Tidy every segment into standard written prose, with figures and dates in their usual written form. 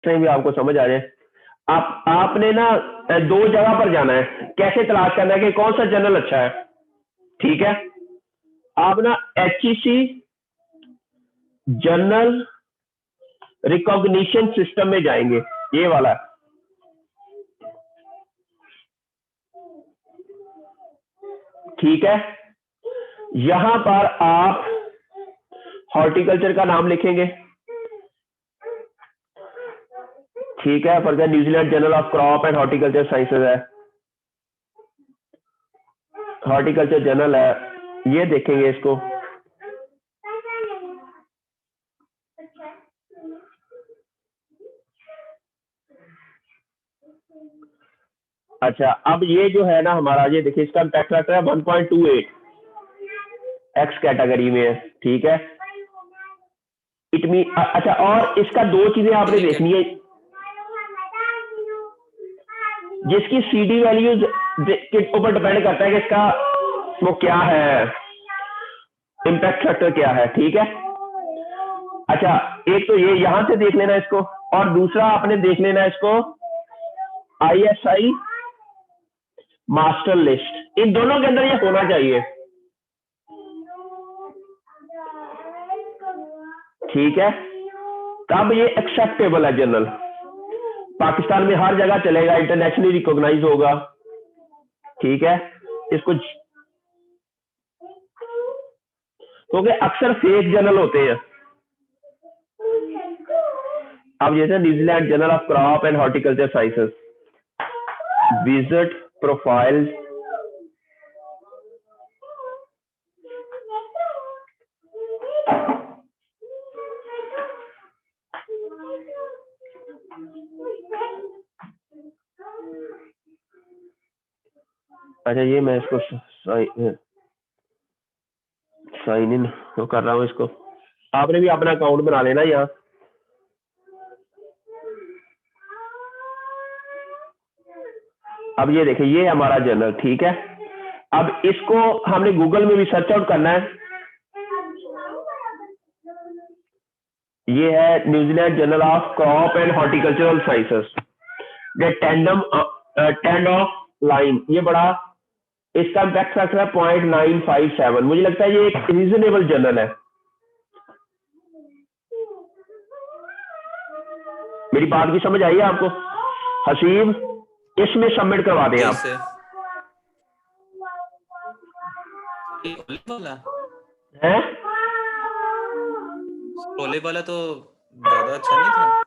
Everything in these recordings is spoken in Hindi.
से भी आपको समझ आ जाए। आपने ना दो जगह पर जाना है, कैसे तलाश करना है कि कौन सा जर्नल अच्छा है। ठीक है, आप ना HEC जर्नल रिकॉग्निशन सिस्टम में जाएंगे, ये वाला। ठीक है, यहां पर आप हॉर्टिकल्चर का नाम लिखेंगे। ठीक है, for the New Zealand journal of crop and horticulture sciences है, हॉर्टिकल्चर जर्नल है, ये देखेंगे इसको। अच्छा, अब ये जो है ना हमारा, ये देखिए इसका इम्पैक्ट फैक्टर है 1.28, एक्स कैटेगरी में है। ठीक है, इट मीन, अच्छा, और इसका दो चीजें आपने देखनी है, जिसकी CD वैल्यूज के ऊपर डिपेंड करता है कि इसका वो क्या है, इम्पैक्ट फैक्टर क्या है। ठीक है, अच्छा, एक तो ये यहां से देख लेना इसको, और दूसरा आपने देख लेना इसको ISI मास्टर लिस्ट, इन दोनों के अंदर ये होना चाहिए। ठीक है, तब ये एक्सेप्टेबल है जर्नल, पाकिस्तान में हर जगह चलेगा, इंटरनेशनली रिकॉग्नाइज होगा। ठीक है, इसको, क्योंकि अक्सर फेक जर्नल होते हैं। अब जैसे New Zealand journal of crop and horticulture sciences, visit profile, अच्छा, ये मैं इसको साइन इन कर रहा हूँ इसको, आपने भी अपना अकाउंट बना लेना यहाँ। अब ये देखिए, ये हमारा जर्नल। ठीक है, अब इसको हमने गूगल में भी सर्च आउट करना है। ये है New Zealand journal of crop and horticultural sciences, tend of line, ये बड़ा, इसका इम्पैक्ट फैक्टर है 0.957। मुझे लगता है ये एक रीजनेबल जर्नल है। मेरी बात की समझ आई है आपको? हसीब, इसमें सबमिट करवा दें आप। हैं? स्क्रोले वाला तो ज्यादा अच्छा नहीं था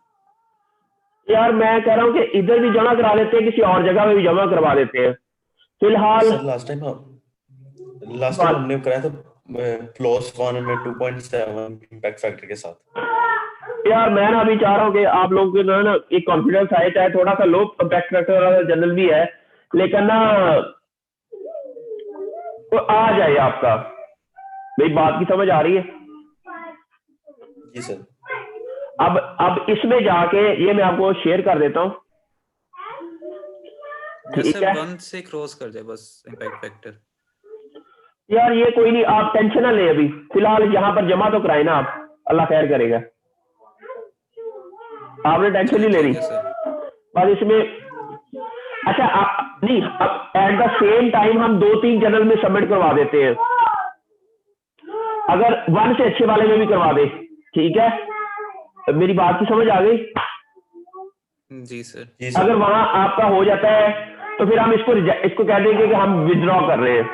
यार, मैं कह रहा हूँ कि इधर भी जमा करा देते हैं, किसी और जगह में भी जमा करवा देते हैं। फिलहाल लास्ट टाइम हमने कराया था क्लोज वन में 2.7 इम्पैक्ट फैक्टर के साथ। यार, मैं ना अभी चाह रहा हूँ कि आप लोगों के ना एक कॉन्फिडेंस आए, चाहे थोड़ा सा लो इम्पैक्ट फैक्टर वाला जनरल भी है, लेकिन ना तो आ जाए आपका। मेरी बात की समझ आ रही है? जी सर। अब इसमें जाके ये मैं आपको शेयर कर देता हूँ। ठीक है, 1 से क्रॉस कर जाए बस इम्पैक्ट फैक्टर। यार ये कोई नहीं, आप टेंशन ना ले, अभी फिलहाल यहाँ पर जमा तो कराए ना आप, अल्लाह खैर करेगा, आपने टेंशन नहीं लेनी बस इसमें। अच्छा, आप नहीं, अब एट द सेम टाइम हम 2-3 जर्नल में सबमिट करवा देते हैं, अगर 1 से अच्छे वाले में भी करवा दे। ठीक है, मेरी बात की समझ आ गई? जी सर। अगर वहां आपका हो जाता है तो फिर हम इसको कह देंगे कि हम विथड्रॉ कर रहे हैं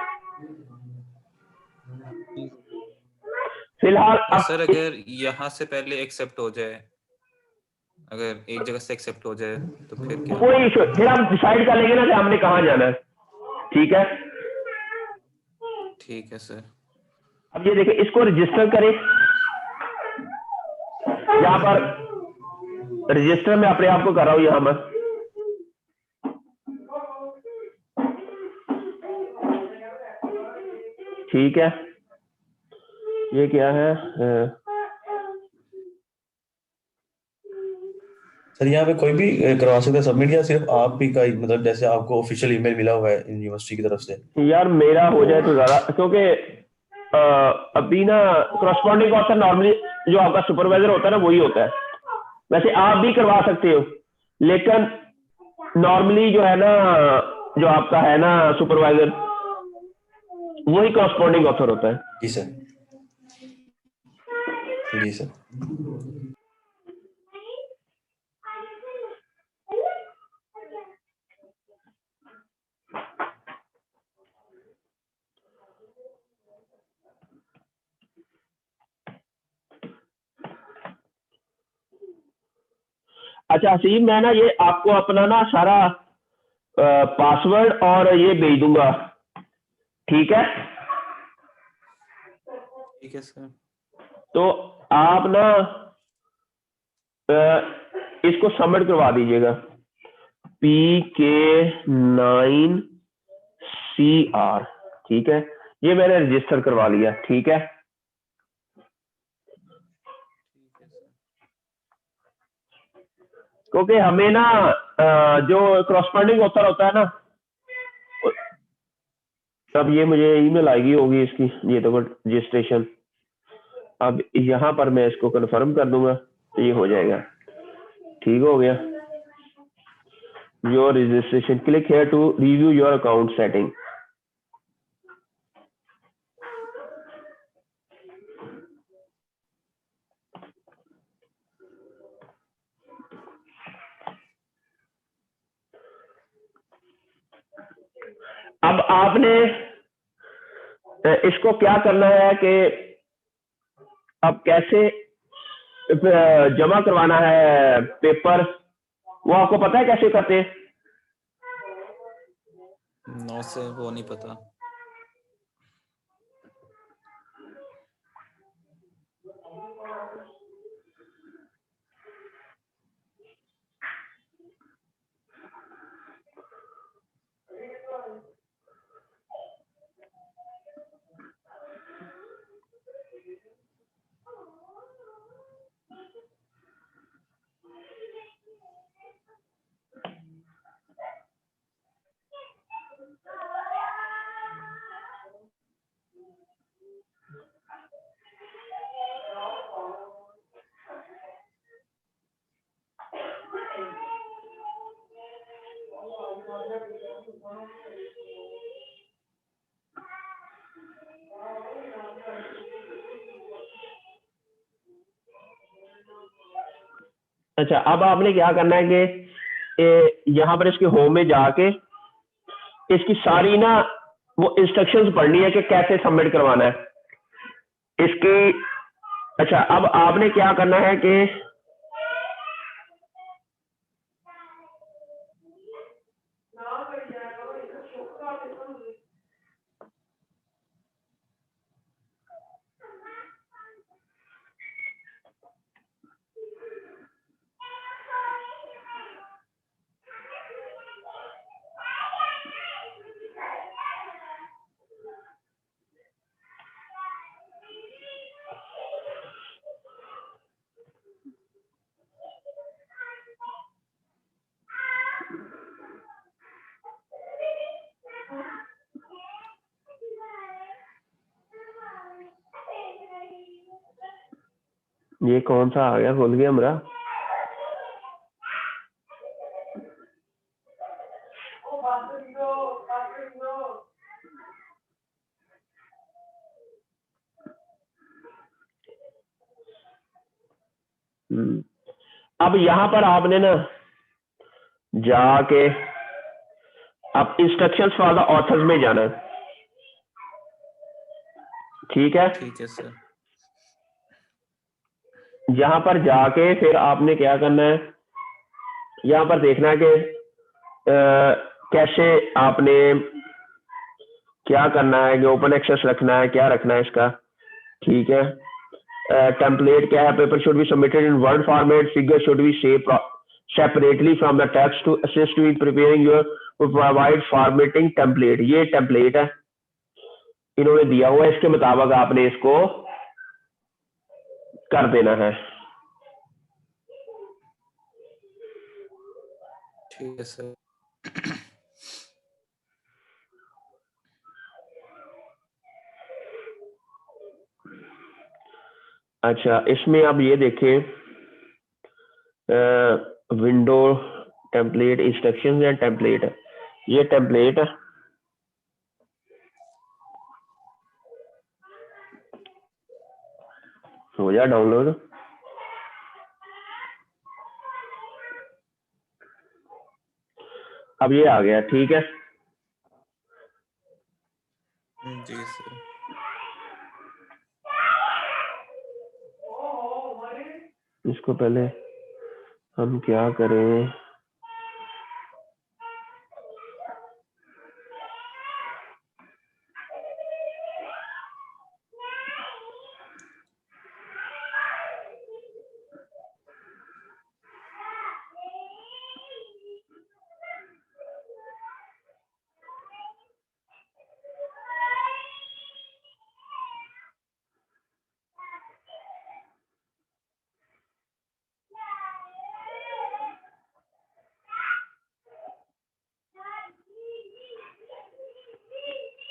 फिलहाल। सर अगर यहाँ से पहले एक्सेप्ट हो जाए, अगर एक जगह से एक्सेप्ट हो जाए तो फिर क्या? कोई इशू, फिर हम डिसाइड कर लेंगे ना कि हमने कहाँ जाना है। ठीक है, ठीक है सर। अब ये देखिए, इसको रजिस्टर करें, यहाँ पर रजिस्टर में अपने आप को कर रहा हूँ यहाँ पर। ठीक है, ये क्या है सर, यहाँ पे कोई भी करवा सकता है सबमिट, या सिर्फ आप ही का ही, मतलब जैसे आपको ऑफिशियल ईमेल मिला हुआ है यूनिवर्सिटी की तरफ से? यार, मेरा हो जाए तो ज्यादा, क्योंकि अभी ना करस्पॉन्डिंग ऑथर नॉर्मली जो आपका सुपरवाइजर होता है ना, वही होता है। वैसे आप भी करवा सकते हो, लेकिन नॉर्मली जो है ना, जो आपका है ना सुपरवाइजर, वही कॉरस्पॉन्डिंग ऑथर होता है। जी सर, जी सर। अच्छा हसीब, मैं ना ये आपको अपना ना सारा पासवर्ड और ये भेज दूंगा, ठीक है? ठीक है सर। तो आप ना इसको सबमिट करवा दीजिएगा, PK9CR, ठीक है? ये मैंने रजिस्टर करवा लिया, ठीक है? ठीक है सर। क्योंकि हमें ना जो क्रॉसपॉन्डिंग ऑथर होता है ना, अब ये मुझे ईमेल आएगी होगी इसकी, ये तो रजिस्ट्रेशन, अब यहाँ पर मैं इसको कंफर्म कर दूंगा तो ये हो जाएगा, ठीक हो गया। Your registration, click here to review your account setting. अब आपने इसको क्या करना है कि अब कैसे जमा करवाना है पेपर, वो आपको पता है कैसे करते हैं? नो सर, वो नहीं पता। अच्छा, अब आपने क्या करना है कि यहाँ पर इसके होम में जाके इसकी सारी ना वो इंस्ट्रक्शंस पढ़नी है कि कैसे सबमिट करवाना है इसकी। अच्छा, अब आपने क्या करना है कि ये कौन सा आ गया, खुल गया मेरा। अब यहाँ पर आपने ना जाके अब इंस्ट्रक्शंस फॉर द ऑथर्स में जाना है, ठीक है? ठीक है सर। यहाँ पर जाके फिर आपने क्या करना है, यहाँ पर देखना है कि कैसे आपने क्या करना है, कि ओपन एक्सेस रखना है, क्या रखना है इसका, ठीक है? टेम्पलेट क्या है, paper should be submitted in Word format, figure should be shape separately from the text to assist in preparing your provide formatting template. ये टेम्पलेट है, इन्होंने दिया हुआ है, इसके मुताबिक आपने इसको कर देना है। ठीक है सर। अच्छा, इसमें आप ये देखें विंडो टेम्पलेट इंस्ट्रक्शंस या टेम्पलेट है, ये टेम्पलेट हो जा डाउनलोड। अब ये आ गया, ठीक है। जी सर। इसको पहले हम क्या करें,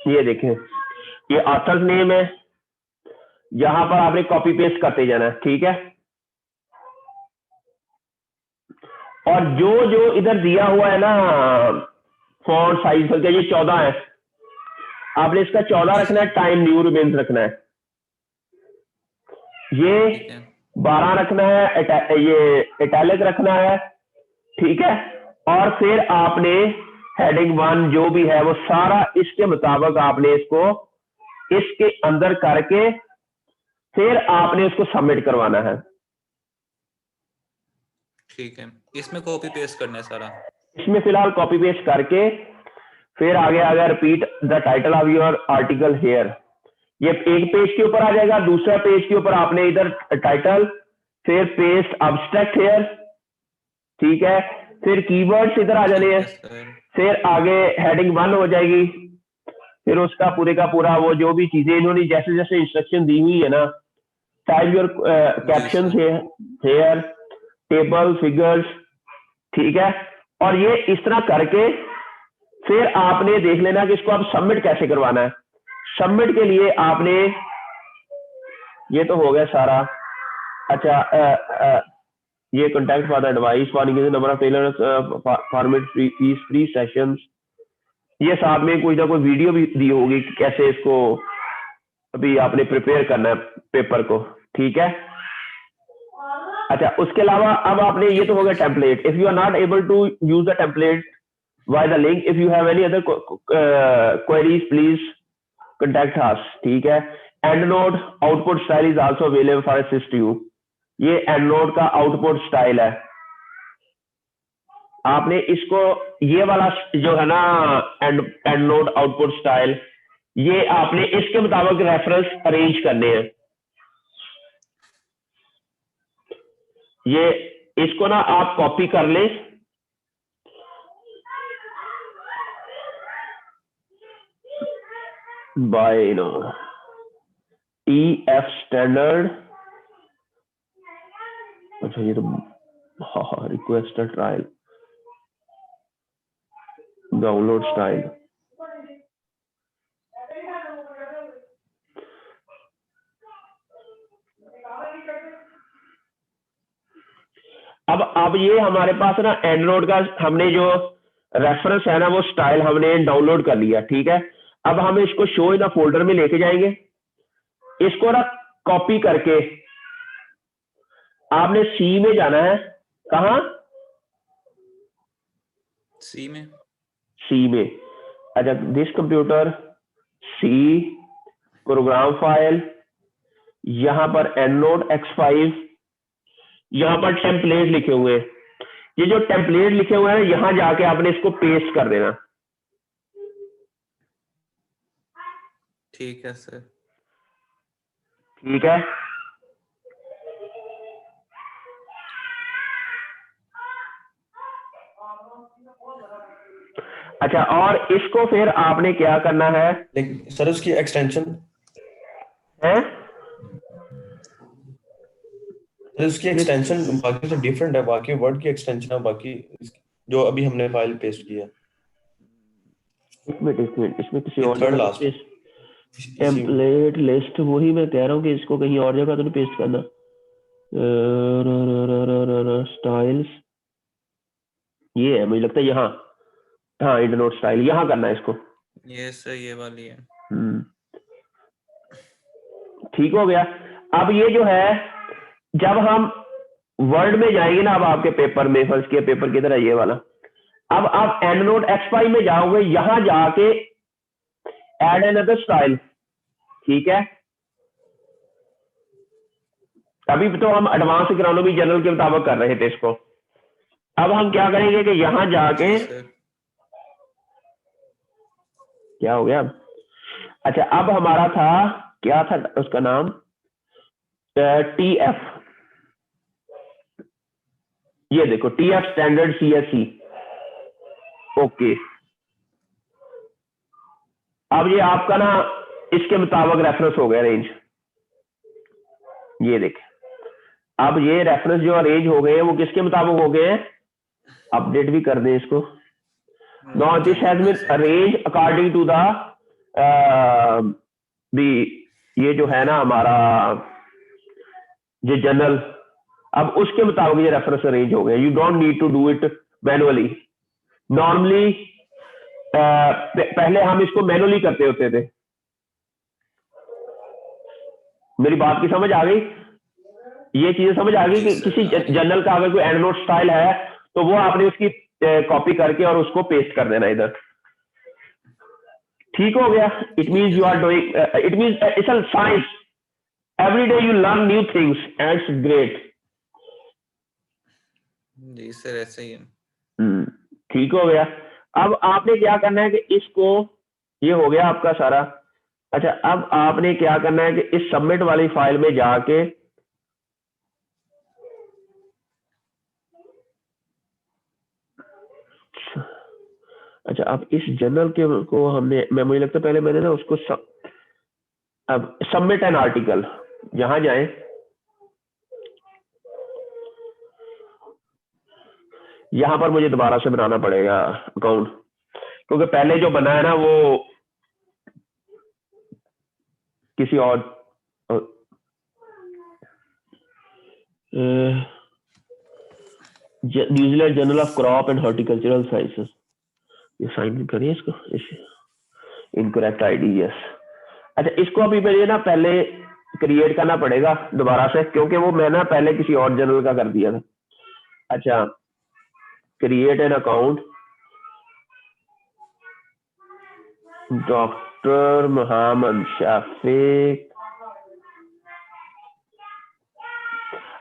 ये देखें, ये ऑथर नेम है, यहां पर आपने कॉपी पेस्ट करते जाना है, ठीक है। और जो जो इधर दिया हुआ है ना फॉन्ट साइज करके, ये 14 है, आपने इसका 14 रखना है, टाइम न्यू रिमेन्स रखना है, ये ठीक है 12 रखना है, ये इटैलिक रखना है, ठीक है। और फिर आपने हेडिंग 1 जो भी है वो सारा इसके मुताबिक आपने इसको इसके अंदर करके फिर आपने इसको सबमिट करवाना है। ठीक है, इसमें कॉपी पेस्ट करना है सारा। इसमें फिलहाल कॉपी पेस्ट करके फिर आगे आगे repeat the title of your article here, ये एक पेज के ऊपर आ जाएगा। दूसरा पेज के ऊपर आपने इधर टाइटल, फिर पेस्ट अब्स्ट्रैक्ट हेयर, ठीक है। फिर कीवर्ड्स इधर आ जाने ठीक हैं, है सर। फिर आगे हेडिंग 1 हो जाएगी, फिर उसका पूरे का पूरा वो जो भी चीजें इन्होंने जैसे जैसे इंस्ट्रक्शन दी हुई है ना, type your caption here, table, figures, ठीक है। और ये इस तरह करके फिर आपने देख लेना कि इसको आप सबमिट कैसे करवाना है। सबमिट के लिए आपने, ये तो हो गया सारा। अच्छा, ये contact for the advice for number of tailors format free sessions, ये साथ में कोई ना कोई वीडियो भी दी होगी कि कैसे इसको अभी आपने प्रिपेयर करना है पेपर को, ठीक है। अच्छा, उसके अलावा अब आपने, ये तो हो गया template. If you are not able to use the template why the link, if you have any other queries please contact us, ठीक है। EndNote output style is also available for assist you, ये एंड नोट का आउटपुट स्टाइल है। आपने इसको, ये वाला जो है ना एंड नोट आउटपुट स्टाइल, ये आपने इसके मुताबिक रेफरेंस अरेंज करने हैं। ये इसको ना आप कॉपी कर लें, बाय नो TF स्टैंडर्ड। अच्छा, ये तो रिक्वेस्ट ट्रायल डाउनलोड स्टाइल, अब ये हमारे पास ना एंड्रॉइड का हमने जो रेफरेंस है ना वो स्टाइल हमने डाउनलोड कर लिया, ठीक है। अब हम इसको शो इन फोल्डर में लेके जाएंगे, इसको ना कॉपी करके आपने सी में जाना है। कहा? सी में। सी में। अच्छा, this computer, C, program file, यहां पर एंड X5, यहां पर टेम्पलेट लिखे हुए हैं। ये जो टेम्पलेट लिखे हुए हैं यहां जाके आपने इसको पेस्ट कर देना, ठीक है सर। ठीक है। अच्छा, और इसको फिर आपने क्या करना है, लेकिन सर उसकी एक्सटेंशन है? उसकी एक्सटेंशन बाकी से डिफरेंट है, बाकी वर्ड की एक्सटेंशन है, बाकी जो अभी हमने फाइल पेस्ट किया। एक मिनट, इसमें किसी और थर्ड जगह लास्ट टेम्पलेट लिस्ट, वही मैं कह रहा हूँ कि इसको कहीं और जगह तो नहीं पेस्ट करना। स्टाइल्स, ये है मुझे लगता है यहाँ, हाँ इंड नोट स्टाइल, यहाँ करना है इसको। ये सर ये वाली है। ठीक हो गया। अब ये जो है, जब हम वर्ड में जाएंगे ना, अब आपके पेपर में, फर्स्ट के पेपर की तरह ये वाला, अब आप एंड नोट एक्सपाई में जाओगे, यहां जाके एड अनदर स्टाइल, ठीक है। अभी तो हम एडवांस इकोनॉमी जनरल के मुताबिक कर रहे थे इसको। अब हम क्या करेंगे कि यहां जाके, जी सर। क्या हो गया? अच्छा, अब हमारा था, क्या था उसका नाम, TF, ये देखो TF स्टैंडर्ड CSE, ओके। अब ये आपका ना इसके मुताबिक रेफरेंस हो गया रेंज, ये देख, अब ये रेफरेंस जो अरेंज हो गए हैं वो किसके मुताबिक हो गए हैं, अपडेट भी कर दें इसको। Now this has been arrange according to the ये जो है ना हमारा ये जनरल, अब उसके मुताबिक ये रेफरेंस अरेंज हो गए। You don't need to do it manually. Normally पहले हम इसको मैनुअली करते होते थे। मेरी बात की समझ आ गई? ये चीजें समझ आ गई जी कि सर, किसी आ गई। जनरल का अगर कोई एंड नोट स्टाइल है तो वो आपने उसकी कॉपी करके और उसको पेस्ट कर देना इधर। ठीक हो गया? It means you are doing, it means it's a science, every day you learn new things and it's great. जी सर, ऐसे ही है। ठीक हो गया। अब आपने क्या करना है कि इसको, ये हो गया आपका सारा। अच्छा, अब आपने क्या करना है कि इस सबमिट वाली फाइल में जाके अच्छा, अब इस जर्नल के को हमने, मैं मुझे लगता है पहले मैंने ना उसको अब सबमिट एन आर्टिकल, यहां जाएं, यहां पर मुझे दोबारा से बनाना पड़ेगा अकाउंट, क्योंकि पहले जो बना है ना वो किसी और New Zealand journal of crop and horticultural sciences, ये साइन करिए इसको, इनकरेक्ट आईडी, यस। अच्छा, इसको अभी मुझे ना पहले क्रिएट करना पड़ेगा दोबारा से, क्योंकि वो मैं ना पहले किसी और जर्नल का कर दिया था। अच्छा, create an account, doctor Mohammed Shafiq.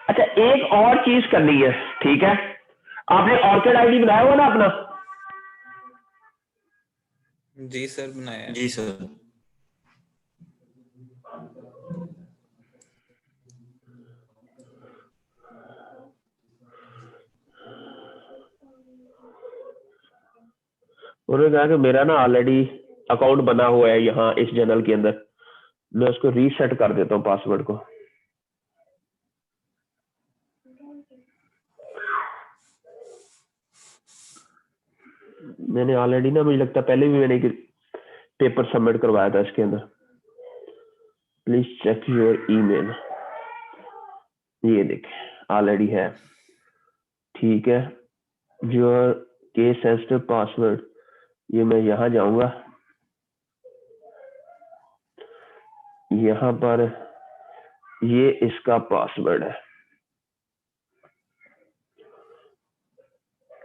अच्छा, एक और चीज करनी है, ठीक है। आपने ऑर्किड आईडी बनाया हुआ ना अपना? जी सर, बनाया है। जी सर। उन्होंने कहा कि मेरा ना ऑलरेडी अकाउंट बना हुआ है यहाँ इस जर्नल के अंदर, मैं उसको रीसेट कर देता हूँ पासवर्ड को। मैंने ऑलरेडी ना, मुझे लगता है पहले भी मैंने एक पेपर सबमिट करवाया था इसके अंदर। प्लीज चेक योर ईमेल, ये देखें ऑलरेडी है, ठीक है। योर केस सेंसिटिव पासवर्ड, ये मैं यहाँ जाऊंगा, यहाँ पर ये इसका पासवर्ड है,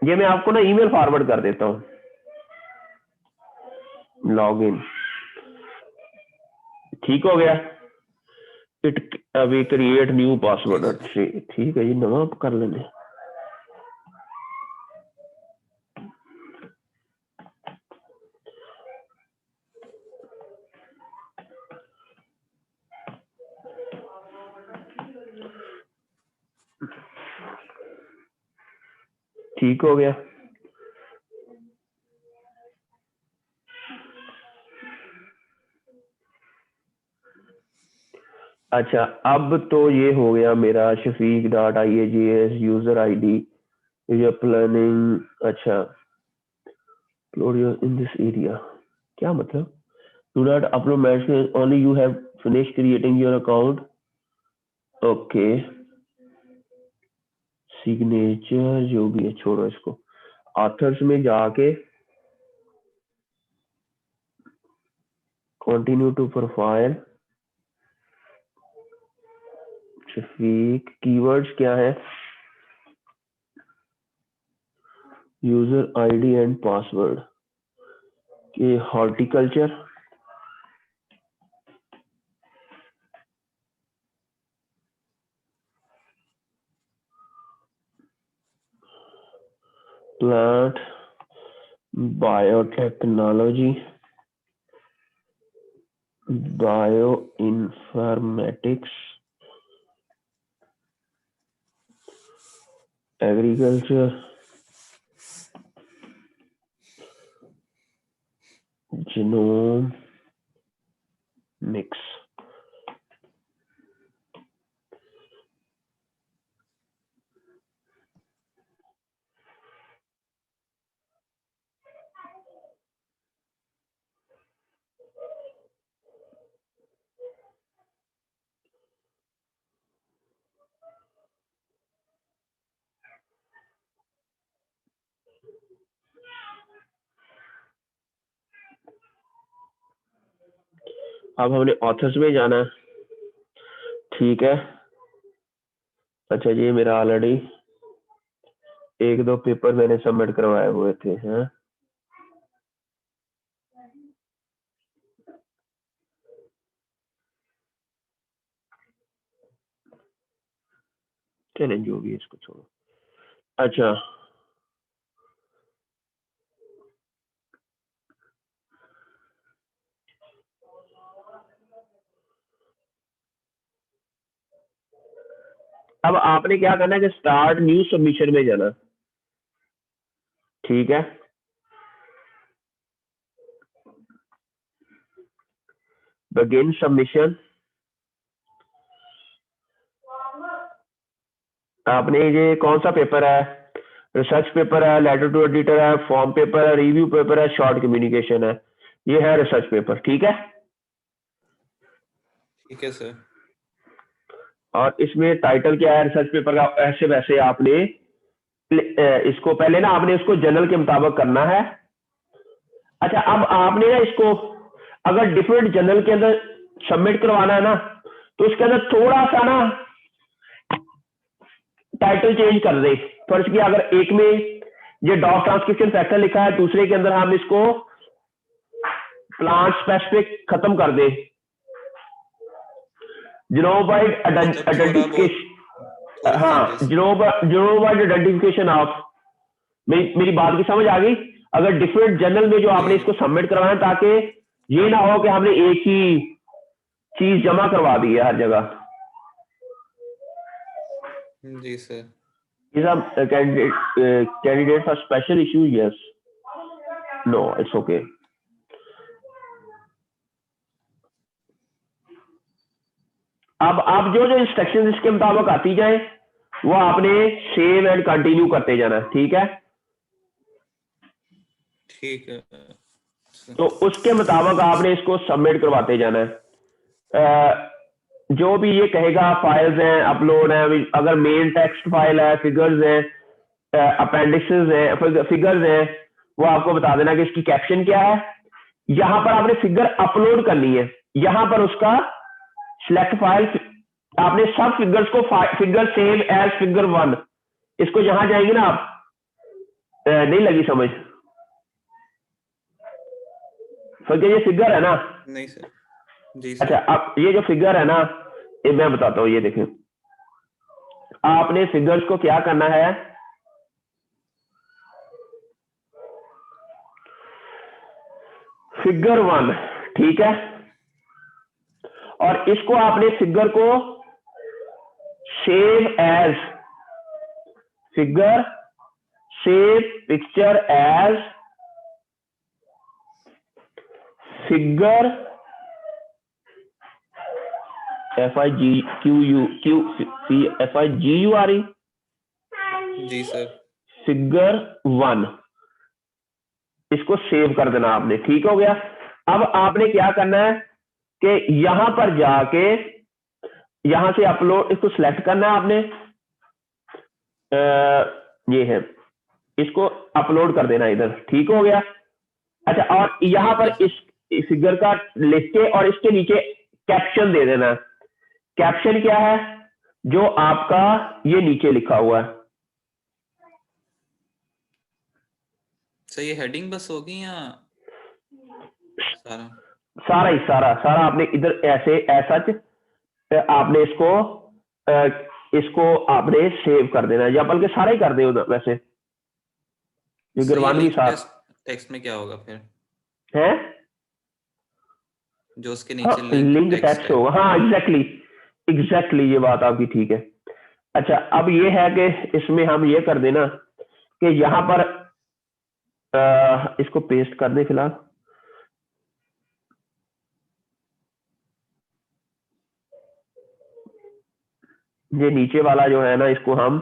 ये मैं आपको ना ईमेल फॉरवर्ड कर देता हूँ। लॉग इन, ठीक हो गया। इट अभी क्रिएट न्यू पासवर्ड, ठीक है, ये नवा कर लेने। ठीक हो गया। अच्छा, अब तो ये हो गया मेरा shafiq.iajs user ID, user planning. अच्छा, upload your in this area, क्या मतलब? Do not upload message, only you have finish creating your account, okay. Signature जो भी है छोड़ो इसको, ऑथर्स में जाके continue to profile, Shafiq, keywords क्या है, यूजर आईडी एंड पासवर्ड, ये horticulture, plant biotechnology, bioinformatics, agriculture, genome mix. अब हमने ऑथर्स में जाना है, ठीक है। अच्छा ये मेरा ऑलरेडी 1-2 पेपर मैंने सबमिट करवाए हुए थे हैं। चले जो भी है इसको छोड़ो। अच्छा अब आपने क्या करना है कि स्टार्ट न्यू सबमिशन में जाना, ठीक है। बिगिन सबमिशन, आपने ये कौन सा पेपर है, रिसर्च पेपर है, लेटर टू एडिटर है, फॉर्म पेपर है, रिव्यू पेपर है, शॉर्ट कम्युनिकेशन है, ये है रिसर्च पेपर, ठीक है। ठीक है सर। और इसमें टाइटल क्या है रिसर्च पेपर का, ऐसे वैसे आपने इसको पहले ना आपने इसको जनरल के मुताबिक करना है। अच्छा अब आपने ना इसको अगर डिफरेंट जनरल के अंदर सबमिट करवाना है ना, तो इसके अंदर थोड़ा सा ना टाइटल चेंज कर दे। फर्स्ट किया अगर एक में ये डॉग ट्रांसक्रिप्शन फैक्टर लिखा है, दूसरे के अंदर हम इसको प्लांट स्पेसिफिक खत्म कर दे, जीनोमवाइड आइडेंटिफिकेशन, हाँ जीनोमवाइड आइडेंटिफिकेशन ऑफ, मेरी बात की समझ आ गई। अगर डिफरेंट जनरल में जो आपने इसको सबमिट करवाना है, ताकि ये ना हो कि हमने एक ही चीज जमा करवा दी है हर जगह। जी sir. Is a candidate for special issue? Yes. No, it's okay. अब आप जो जो इंस्ट्रक्शन इसके मुताबिक आती जाए वो आपने सेव एंड कंटिन्यू करते जाना, ठीक है। ठीक है। तो उसके मुताबिक आपने इसको सबमिट करवाते जाना है। जो भी ये कहेगा फाइल्स हैं, अपलोड है, अगर मेन टेक्स्ट फाइल है, फिगर्स हैं, अपेंडिक्सेस हैं, फिगर्स हैं, वो आपको बता देना कि इसकी कैप्शन क्या है। यहां पर आपने फिगर अपलोड करनी है, यहां पर उसका सिलेक्ट फाइल, आपने सब फिगर्स को फिगर सेव एज फिगर 1, इसको जहां जाएंगे ना आप, नहीं लगी समझ, ये फिगर है ना। नहीं सर। जी सर। अच्छा अब ये जो फिगर है ना, ये मैं बताता हूँ, ये देखें आपने फिगर्स को क्या करना है, फिगर 1, ठीक है। और इसको आपने फिगर को save as figure, save picture as figure FIGURE, जी सर। फिगर 1, इसको सेव कर देना आपने, ठीक हो गया। अब आपने क्या करना है कि यहां पर जाके यहां से अपलोड, इसको सिलेक्ट करना है आपने, ये है, इसको अपलोड कर देना इधर, ठीक हो गया। अच्छा, और यहाँ पर इस फिगर का लिख के और इसके नीचे कैप्शन दे देना। कैप्शन क्या है? जो आपका ये नीचे लिखा हुआ है। सर ये हेडिंग बस होगी या सारा? सारा ही सारा आपने इधर ऐसे ऐसा आपने इसको आपने सेव कर देना है, या बल्कि सारा ही कर दे उधर। वैसे सर ये फिगर 1 भी लिंक साथ टेक्स्ट में क्या होगा फिर, है। जो उसके हाँ, नीचे लिंक लिंक टेक्स्ट टेक्स्ट है? होगा। हाँ, एग्जैक्टली ये बात आपकी ठीक है। अच्छा, अब ये है कि इसमें हम ये कर देना कि यहाँ पर इसको पेस्ट कर दें फिलहाल। ये नीचे वाला जो है ना, इसको हम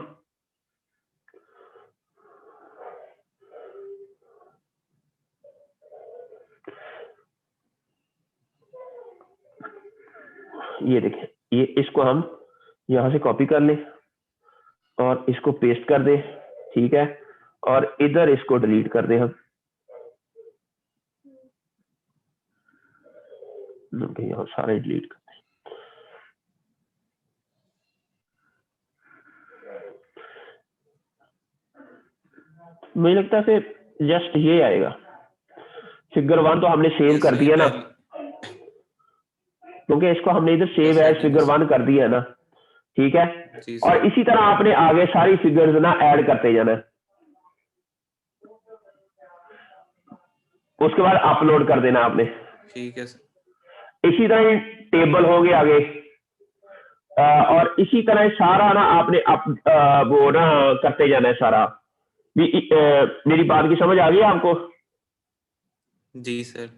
ये देखें, ये इसको हम यहां से कॉपी कर लें और इसको पेस्ट कर दें, ठीक है, और इधर इसको डिलीट कर दें हम। यहाँ सारे डिलीट कर दें। मुझे लगता है फिर जस्ट ये आएगा। फिगर 1 तो हमने सेव कर दिया ना, क्योंकि इसको हमने इधर सेव एज फिगर 1 कर दिया है ना, ठीक है। जी और सर। इसी तरह आपने आगे सारी फिगर्स ना ऐड करते जाना है। उसके बाद अपलोड कर देना आपने। ठीक है सर। इसी तरह टेबल हो गए आगे, और इसी तरह सारा ना आपने वो ना करते जाना है सारा भी। मेरी बात की समझ आ गई आपको? जी सर।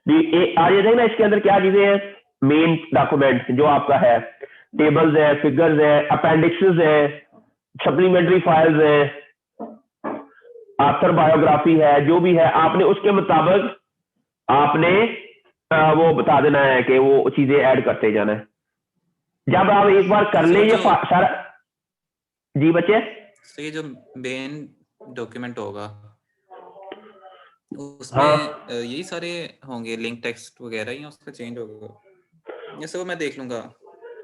भी आगे देखना इसके अंदर क्या चीजें हैं। मेन डॉक्यूमेंट जो आपका है, टेबल्स है, फिगर्स है, अपेंडिक्सेस है, सप्लीमेंट्री फाइल्स है, ऑथर बायोग्राफी है, जो भी है आपने उसके मुताबिक आपने वो बता देना है कि वो चीजें ऐड करते जाना है। जब आप एक बार कर ले ये सारा। जी बच्चे, सर ये जो मेन डॉक्यूमेंट होगा उसमें हाँ यही सारे होंगे लिंक टेक्स्ट वगैरह, या उसका चेंज होगा? ये सब मैं देख लूंगा।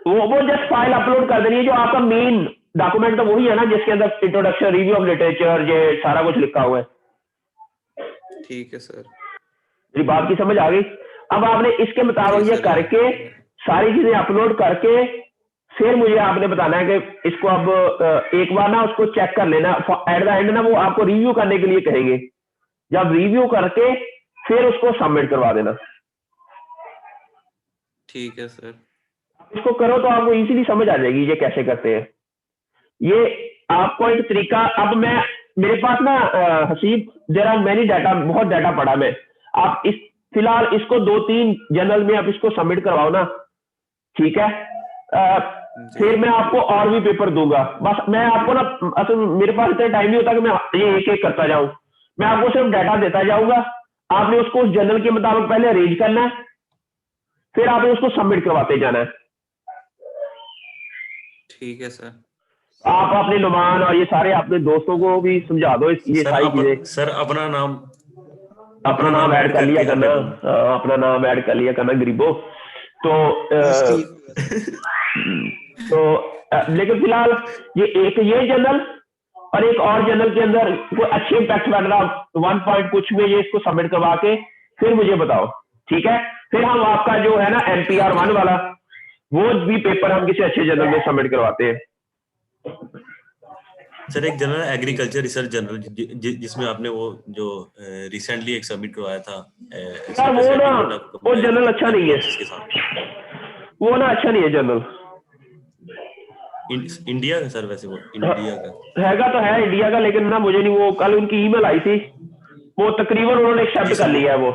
वो जस्ट फाइल अपलोड कर देनी है। जो आपका मेन डॉक्यूमेंट तो वही है ना, जिसके अंदर इंट्रोडक्शन, रिव्यू ऑफ लिटरेचर, ये सारा कुछ लिखा हुआ है। ठीक है सर। मेरी बात की समझ आ गई? अब आपने इसके जी मुताबिक ये सर। करके सारी चीजें अपलोड करके फिर मुझे आपने बताना है कि इसको अब एक बार ना उसको चेक कर लेना। एट द एंड ना वो आपको रिव्यू करने के लिए कहेंगे। जब रिव्यू करके फिर उसको सबमिट करवा देना। ठीक है सर। इसको करो तो आपको इजीली समझ आ जाएगी ये कैसे करते हैं। ये आपको एक तरीका, अब मैं मेरे पास ना Haseeb there are many data, बहुत डाटा पड़ा मैं। आप इस फिलहाल इसको 2-3 जनरल में आप इसको सबमिट करवाओ ना, ठीक है। फिर मैं आपको और भी पेपर दूंगा। बस मैं आपको ना, असल मेरे पास इतना टाइम नहीं होता कि मैं ये एक एक करता जाऊं। मैं आपको सिर्फ डाटा देता जाऊंगा, आपने उसको उस जनरल के मुताबिक पहले अरेंज करना है, फिर आपने उसको सबमिट करवाते जाना है। ठीक है सर। आप अपने नुमान और ये सारे अपने दोस्तों को भी समझा दो ये सारी चीजें। सर अपना नाम ऐड कर लिया करना। अपना नाम ऐड कर लिया करना गरीबों। तो लेकिन फिलहाल ये जनरल और एक और जनरल के अंदर कोई अच्छे इम्पैक्ट बैठ रहा 1 पॉइंट कुछ में, ये इसको सबमिट करवा के फिर मुझे बताओ, ठीक है। फिर हम आपका जो है ना NPR 1 वाला वो भी पेपर हम किसी अच्छे जनरल में सबमिट करवाते हैं। सर एक जनरल एग्रीकल्चर रिसर्च जनरल जिसमें आपने वो जो रिसेंटली एक सबमिट करवाया था, वो ना वो जनरल अच्छा नहीं है, वो ना अच्छा नहीं है जनरल। इंडिया का सर, वैसे वो इंडिया का हैगा तो है इंडिया का, लेकिन ना मुझे नहीं, वो कल उनकी ईमेल आई थी, वो तकरीबन उन्होंने एक्सेप्ट कर लिया है वो।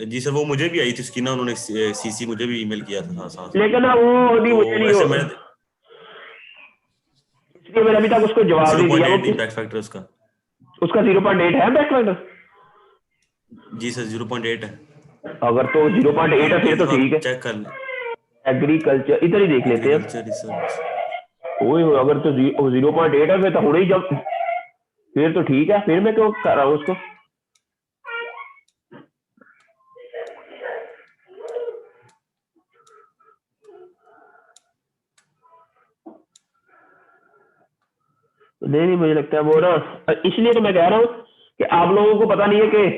जी सर, वो मुझे भी आई थी उसकी ना, उन्होंने सीसी मुझे भी ईमेल किया था साथ। लेकिन ना वो नहीं, तो मुझे नहीं वैसे हो, मैं इसलिए मैंने अभी तक उसको जवाब नहीं दिया। 0.8 इम्पैक्ट फैक्टर उसका 0.8 है इम्पैक्ट फैक्टर? जी सर 0.8 है। अगर तो 0.8 है फिर तो ठीक है। चेक कर लें। एग्रीकल्चर इधर ही देख लेते हैं। एग्रीकल्चर रिसर्च ओए अगर तो 0.8 है फिर तो होना ही जब, फिर तो ठीक है, फिर मैं क्यों कर रहा हूँ उसको। नहीं मुझे लगता है वो ना, इसलिए तो मैं कह रहा हूँ कि आप लोगों को पता नहीं है कि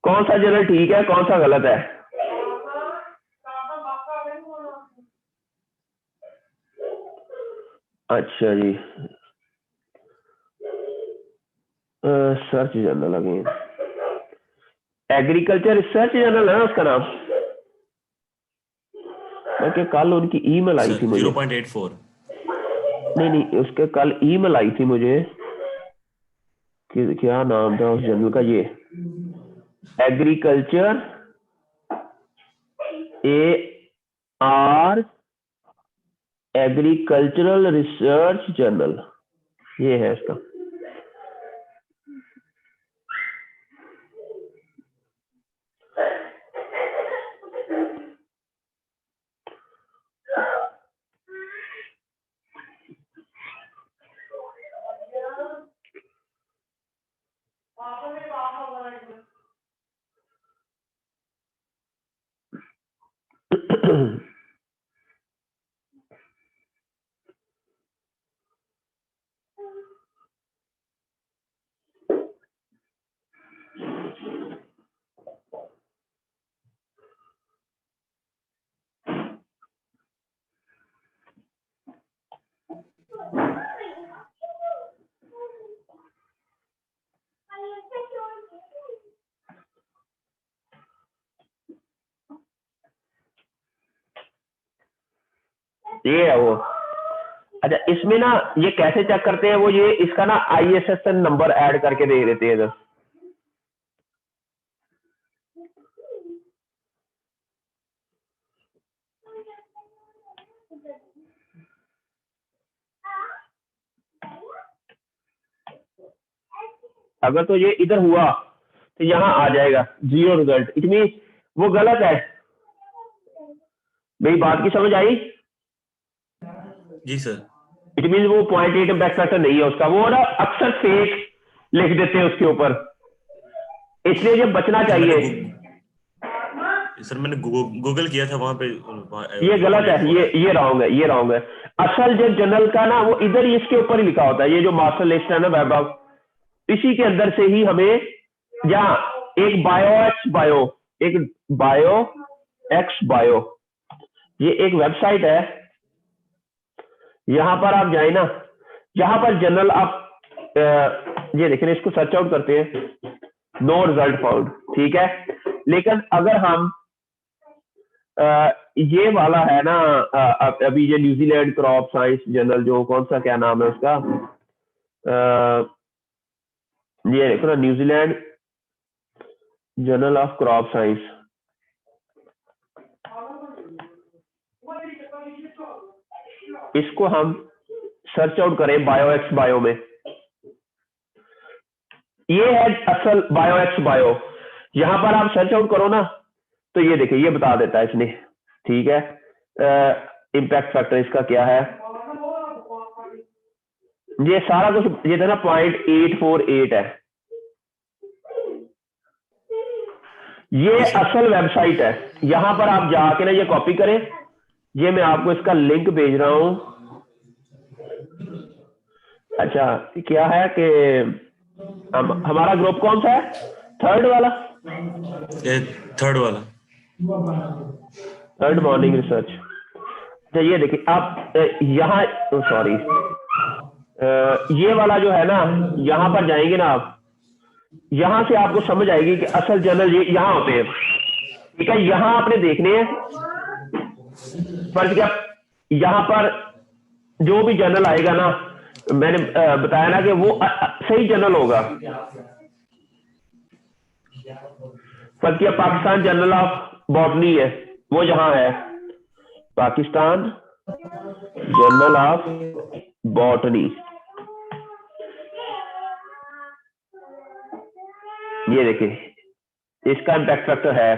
कौन सा जनरल ठीक है कौन सा गलत है। अच्छा जी, search journal again, agriculture research journal है ना उसका नाम। मैं कल उनकी ईमेल आई सर थी मुझे। 0.84। नहीं उसके कल ईमेल आई थी मुझे कि क्या नाम था उस जनरल का, ये agriculture AR agricultural research journal, ये है इसका। ये है वो। अच्छा इसमें ना ये कैसे चेक करते हैं वो, ये इसका ना ISSN नंबर ऐड करके दे देते हैं इधर। अगर तो ये इधर हुआ तो यहाँ आ जाएगा 0 रिजल्ट, इट मीन वो गलत है। मेरी बात की समझ आई? जी सर। इट मीन वो 0.8 इम्पैक्ट फैक्टर नहीं है उसका, वो ना अक्सर फेक लिख देते हैं उसके ऊपर, इसलिए ये बचना सर मैंने चाहिए। गूगल किया था वहां पे ये गलत है, 0.84 है। ये रॉन्ग है, ये रॉन्ग है। असल जो जनरल का ना वो इधर ही इसके ऊपर ही लिखा होता है, ये जो मास्टर लिस्ट है ना वेब ऑफ, इसी के अंदर से ही हमें, जहाँ एक बायो एक्स बायो, ये एक वेबसाइट है, यहां पर आप जाए ना, यहां पर जनरल आप ये देखें, इसको सर्च आउट करते हैं, नो रिजल्ट फाउंड, ठीक है। लेकिन अगर हम ये वाला है ना, अभी ये न्यूजीलैंड क्रॉप साइंस जर्नल, जो कौन सा क्या नाम है उसका, ये देखो ना, New Zealand journal of crop science, इसको हम सर्च आउट करें बायो एक्स बायो में, ये है असल बायो एक्स बायो। यहां पर आप सर्च आउट करो ना तो ये देखिए, ये बता देता है इसने, ठीक है। इम्पैक्ट फैक्टर इसका क्या है, ये सारा कुछ ये था ना 0.848 है, ये असल वेबसाइट है। यहां पर आप जाके ना ये कॉपी करें, ये मैं आपको इसका लिंक भेज रहा हूं। अच्छा क्या है कि हमारा ग्रुप कौन सा है, थर्ड वाला, थर्ड वाला, थर्ड मॉर्निंग रिसर्च। अच्छा ये देखिए आप यहाँ, सॉरी, ये वाला जो है ना, यहाँ पर जाएंगे ना आप, यहाँ से आपको समझ आएगी कि असल जर्नल ये यहाँ होते हैं, ठीक है। यहाँ आपने देखने हैं, फर्ज क्या, यहाँ पर जो भी जर्नल आएगा ना, मैंने बताया ना कि वो सही जर्नल होगा। फर्ज क्या, पाकिस्तान जर्नल ऑफ बॉटनी है, वो यहाँ है, पाकिस्तान जर्नल ऑफ बॉटनी, ये देखिए इसका इम्पैक्ट फैक्टर है,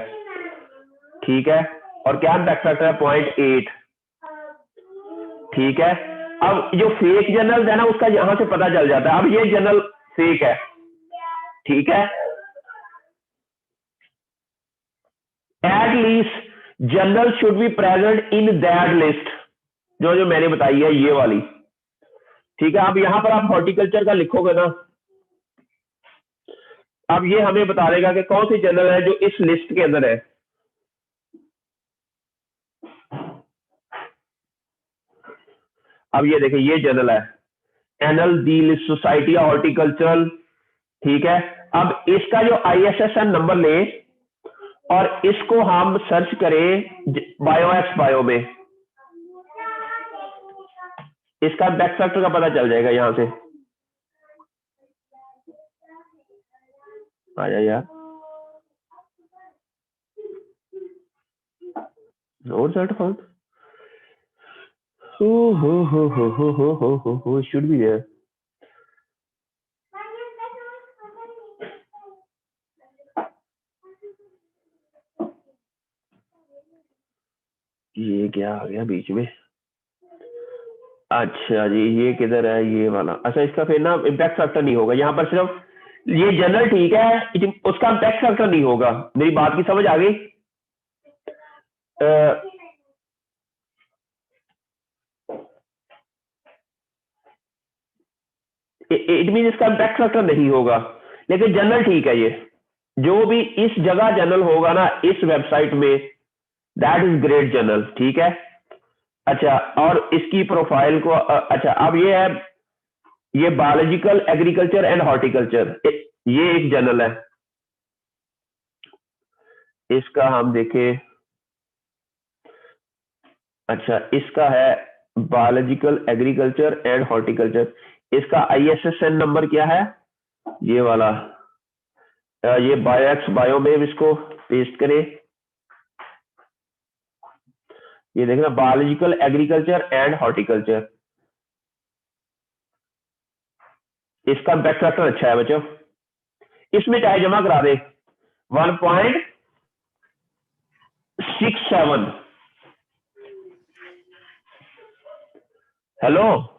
ठीक है। और क्या इम्पैक्ट फैक्टर है, 0.8, ठीक है। अब जो फेक जर्नल है ना उसका यहां से पता चल जाता है। अब ये जर्नल फेक है, ठीक है। At least journal should be present in that list, जो जो मैंने बताई है ये वाली, ठीक है। अब यहां पर आप हॉर्टिकल्चर का लिखोगे ना, अब ये हमें बता देगा कि कौन सी जर्नल है जो इस लिस्ट के अंदर है। अब ये देखिए, ये जर्नल है एनल दी लिस्ट सोसाइटी हॉर्टिकल्चरल, ठीक है। अब इसका जो ISSN नंबर ले और इसको हम सर्च करें बायोएक्स बायो में, इसका बैक फैक्टर का पता चल जाएगा। यहां से आ जा यार, और sort found should be there. ये क्या आ गया बीच में? अच्छा जी, ये किधर है ये वाला? अच्छा, इसका फिर ना इम्पैक्ट फैक्टर नहीं होगा यहाँ पर, सिर्फ ये जनरल ठीक है, उसका इम्पैक्ट फैक्टर नहीं होगा। मेरी बात की समझ आ गई? इट मीन इसका इम्पैक्ट फैक्टर नहीं होगा, लेकिन जनरल ठीक है। ये जो भी इस जगह जनरल होगा ना इस वेबसाइट में, दैट इज ग्रेट जनरल, ठीक है। अच्छा, और इसकी प्रोफाइल को अच्छा, अब ये है, ये बायोलॉजिकल एग्रीकल्चर एंड हॉर्टिकल्चर, ये एक जर्नल है। इसका हम देखें, अच्छा इसका है बायोलॉजिकल एग्रीकल्चर एंड हॉर्टिकल्चर। इसका ISSN नंबर क्या है? ये वाला, ये बायोएक्स बायो में इसको पेस्ट करें। ये देखना, बायोलॉजिकल एग्रीकल्चर एंड हॉर्टिकल्चर, इसका बैक फैक्टर अच्छा है बच्चों। इसमें चाहे जमा करा दे 1.67। हेलो